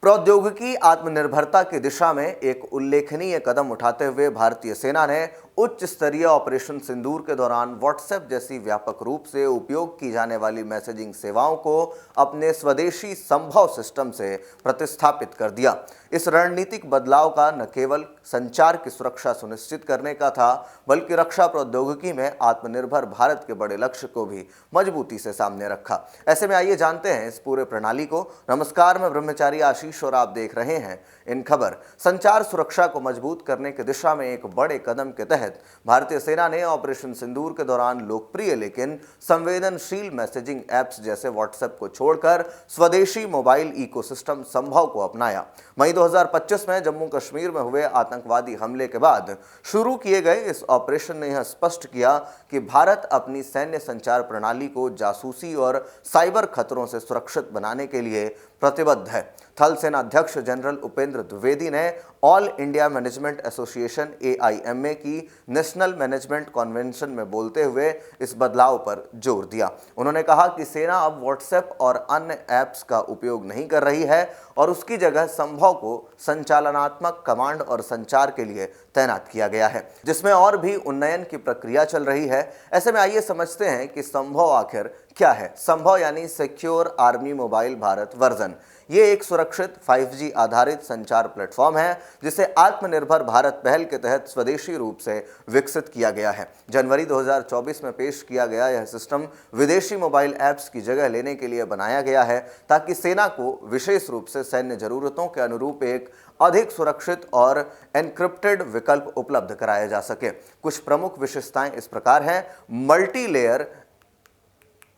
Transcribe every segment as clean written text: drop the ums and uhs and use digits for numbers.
प्रौद्योगिकी आत्मनिर्भरता की दिशा में एक उल्लेखनीय कदम उठाते हुए भारतीय सेना ने उच्च स्तरीय ऑपरेशन सिंदूर के दौरान व्हाट्सएप जैसी व्यापक रूप से उपयोग की जाने वाली मैसेजिंग सेवाओं को अपने स्वदेशी संभव सिस्टम से प्रतिस्थापित कर दिया। इस रणनीतिक बदलाव का न केवल संचार की सुरक्षा सुनिश्चित करने का था, बल्कि रक्षा प्रौद्योगिकी में आत्मनिर्भर भारत के बड़े लक्ष्य को भी मजबूती से सामने रखा। ऐसे में आइए जानते हैं इस पूरे प्रणाली को। नमस्कार, मैं ब्रह्मचारी आशीष और आप देख रहे हैं इन खबर। संचार सुरक्षा को मजबूत करने की दिशा में एक बड़े कदम के तहत भारतीय सेना ने ऑपरेशन सिंदूर के दौरान लोकप्रिय लेकिन संवेदनशील मैसेजिंग ऐप्स जैसे व्हाट्सएप को छोड़कर स्वदेशी मोबाइल इकोसिस्टम संभव को अपनाया। मई 2025 में जम्मू कश्मीर में हुए आतंकवादी हमले के बाद शुरू किए गए इस ऑपरेशन ने यह स्पष्ट किया कि भारत अपनी सैन्य संचार प्रणाली को जासूसी और साइबर खतरों से सुरक्षित बनाने के लिए प्रतिबद्ध है। थल सेना अध्यक्ष जनरल उपेंद्र द्विवेदी ने all India management association AIMA की नेशनल मैनेजमेंट कन्वेंशन में बोलते हुए इस बदलाव पर जोर दिया। उन्होंने कहा कि सेना अब व्हाट्सएप और अन्य ऐप्स का उपयोग नहीं कर रही है और उसकी जगह संभव को संचालनात्मक कमांड और संचार के लिए तैनात किया गया है, जिसमें और भी उन्नयन की प्रक्रिया चल रही है। ऐसे में आइए समझते हैं कि संभव आखिर क्या है। संभव यानी secure army mobile Bharat version. ये एक सुरक्षित 5G आधारित संचार प्लेटफॉर्म है जिसे आत्मनिर्भर भारत पहल के तहत स्वदेशी रूप से विकसित किया गया है। जनवरी 2024 में पेश किया गया यह सिस्टम विदेशी मोबाइल ऐप्स की जगह लेने के लिए बनाया गया है ताकि सेना को विशेष रूप से सैन्य जरूरतों के अनुरूप एक अधिक सुरक्षित और एन्क्रिप्टेड विकल्प उपलब्ध कराया जा सके। कुछ प्रमुख विशेषताएं इस प्रकार हैं। Multi layer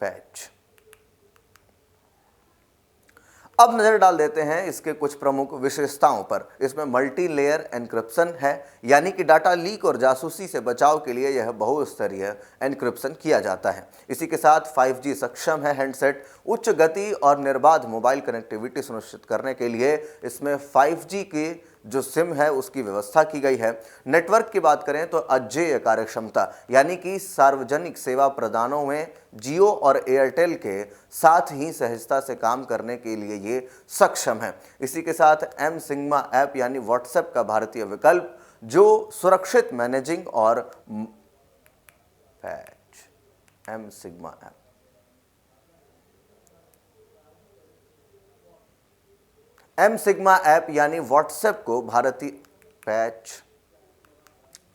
patch. अब नजर डाल देते हैं इसके कुछ प्रमुख विशेषताओं पर। इसमें मल्टी लेयर एन्क्रिप्शन है, यानी कि डाटा लीक और जासूसी से बचाव के लिए यह बहुस्तरीय एन्क्रिप्शन किया जाता है। इसी के साथ 5G सक्षम है हैंडसेट। उच्च गति और निर्बाध मोबाइल कनेक्टिविटी सुनिश्चित करने के लिए इसमें 5G की जो सिम है उसकी व्यवस्था की गई है। नेटवर्क की बात करें तो अजेय कार्यक्षमता, यानी कि सार्वजनिक सेवा प्रदानों में जियो और एयरटेल के साथ ही सहजता से काम करने के लिए ये सक्षम है। इसी के साथ एम सिग्मा ऐप यानी व्हाट्सएप का भारतीय विकल्प जो सुरक्षित मैनेजिंग और patch M Sigma app M Sigma app यानी व्हाट्सएप को भारतीय पैच।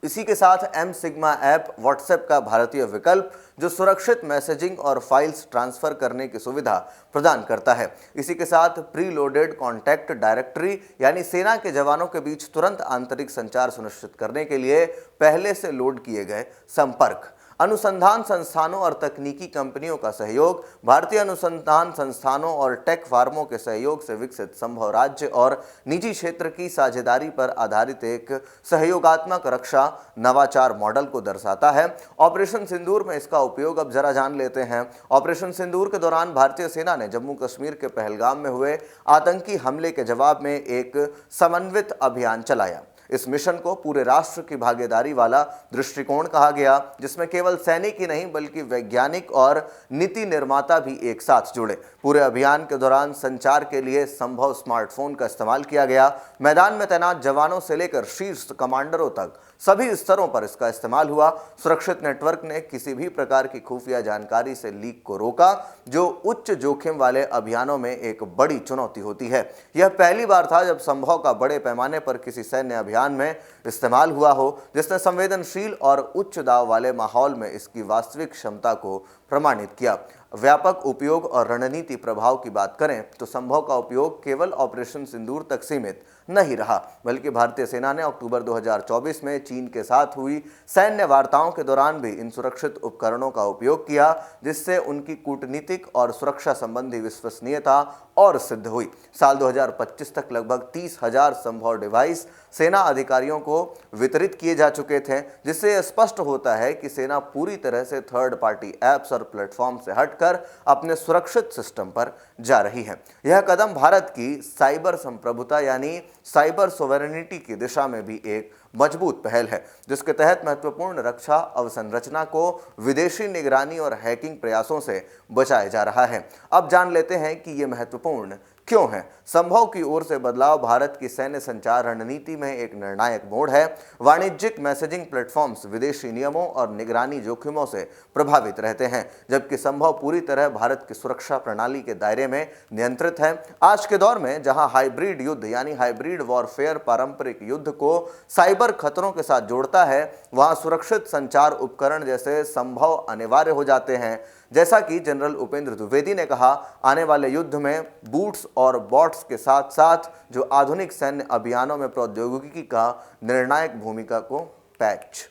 इसी के साथ एम सिग्मा ऐप व्हाट्सएप का भारतीय विकल्प जो सुरक्षित मैसेजिंग और फाइल्स ट्रांसफर करने की सुविधा प्रदान करता है। इसी के साथ प्रीलोडेड कॉन्टैक्ट डायरेक्टरी यानी सेना के जवानों के बीच तुरंत आंतरिक संचार सुनिश्चित करने के लिए पहले से लोड किए गए संपर्क। अनुसंधान संस्थानों और तकनीकी कंपनियों का सहयोग। भारतीय अनुसंधान संस्थानों और टेक फार्मों के सहयोग से विकसित संभव राज्य और निजी क्षेत्र की साझेदारी पर आधारित एक सहयोगात्मक रक्षा नवाचार मॉडल को दर्शाता है। ऑपरेशन सिंदूर में इसका उपयोग अब जरा जान लेते हैं। ऑपरेशन सिंदूर के दौरान भारतीय सेना ने जम्मू कश्मीर के पहलगाम में हुए आतंकी हमले के जवाब में एक समन्वित अभियान चलाया। इस मिशन को पूरे राष्ट्र की भागीदारी वाला दृष्टिकोण कहा गया, जिसमें केवल सैनिक ही नहीं बल्कि वैज्ञानिक और नीति निर्माता भी एक साथ जुड़े। पूरे अभियान के दौरान संचार के लिए संभव स्मार्टफोन का इस्तेमाल किया गया। मैदान में तैनात जवानों से लेकर शीर्ष कमांडरों तक सभी स्तरों पर इसका इस्तेमाल हुआ। सुरक्षित नेटवर्क ने किसी भी प्रकार की खुफिया जानकारी से लीक को रोका, जो उच्च जोखिम वाले अभियानों में एक बड़ी चुनौती होती है। यह पहली बार था जब संभव का बड़े पैमाने पर किसी सैन्य अभियान में इस्तेमाल हुआ हो, जिसने संवेदनशील और उच्च दाव वाले माहौल में इसकी वास्तविक क्षमता को प्रमाणित किया। व्यापक उपयोग और रणनीति प्रभाव की बात करें तो संभव का उपयोग केवल ऑपरेशन सिंदूर तक सीमित नहीं रहा, बल्कि भारतीय सेना ने अक्टूबर 2024 में चीन के साथ हुई सैन्य वार्ताओं के दौरान भी इन सुरक्षित उपकरणों का उपयोग किया, जिससे उनकी कूटनीतिक और सुरक्षा संबंधी विश्वसनीयता और सिद्ध हुई। साल 2025 तक लगभग 30,000 संभव डिवाइस सेना अधिकारियों को वितरित किए जा चुके थे, जिससे यह स्पष्ट होता है कि सेना पूरी तरह से थर्ड पार्टी ऐप्स और प्लेटफॉर्म से हटकर अपने सुरक्षित सिस्टम पर जा रही है। यह कदम भारत की साइबर संप्रभुता यानी साइबर सोवरेनिटी की दिशा में भी एक मजबूत पहल है, जिसके तहत महत्वपूर्ण रक्षा अवसंरचना को विदेशी निगरानी और हैकिंग प्रयासों से बचाया जा रहा है। अब जान लेते हैं कि ये महत्वपूर्ण क्यों है? संभव की ओर से बदलाव भारत की सैन्य संचार रणनीति में एक निर्णायक मोड़ है। वाणिज्यिक मैसेजिंग प्लेटफॉर्म्स विदेशी नियमों और निगरानी जोखिमों से प्रभावित रहते हैं, जबकि संभव पूरी तरह भारत की सुरक्षा प्रणाली के दायरे में नियंत्रित है। आज के दौर में जहां हाइब्रिड युद्ध यानी हाइब्रिड वॉरफेयर पारंपरिक युद्ध को साइबर खतरों के साथ जोड़ता है, वहां सुरक्षित संचार उपकरण जैसे संभव अनिवार्य हो जाते हैं। जैसा कि जनरल उपेंद्र द्विवेदी ने कहा, आने वाले युद्ध में बूट्स और बॉट्स के साथ साथ जो आधुनिक सैन्य अभियानों में प्रौद्योगिकी का निर्णायक भूमिका को पैच।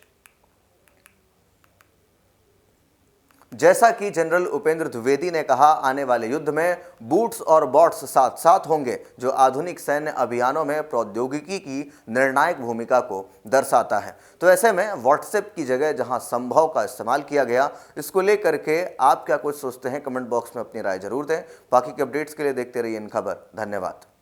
जैसा कि जनरल उपेंद्र द्विवेदी ने कहा, आने वाले युद्ध में बूट्स और बॉट्स साथ साथ होंगे, जो आधुनिक सैन्य अभियानों में प्रौद्योगिकी की निर्णायक भूमिका को दर्शाता है। तो ऐसे में व्हाट्सएप की जगह जहां संभव का इस्तेमाल किया गया, इसको लेकर के आप क्या कुछ सोचते हैं? कमेंट बॉक्स में अपनी राय जरूर दें। बाकी के अपडेट्स के लिए देखते रहिए इन खबर। धन्यवाद।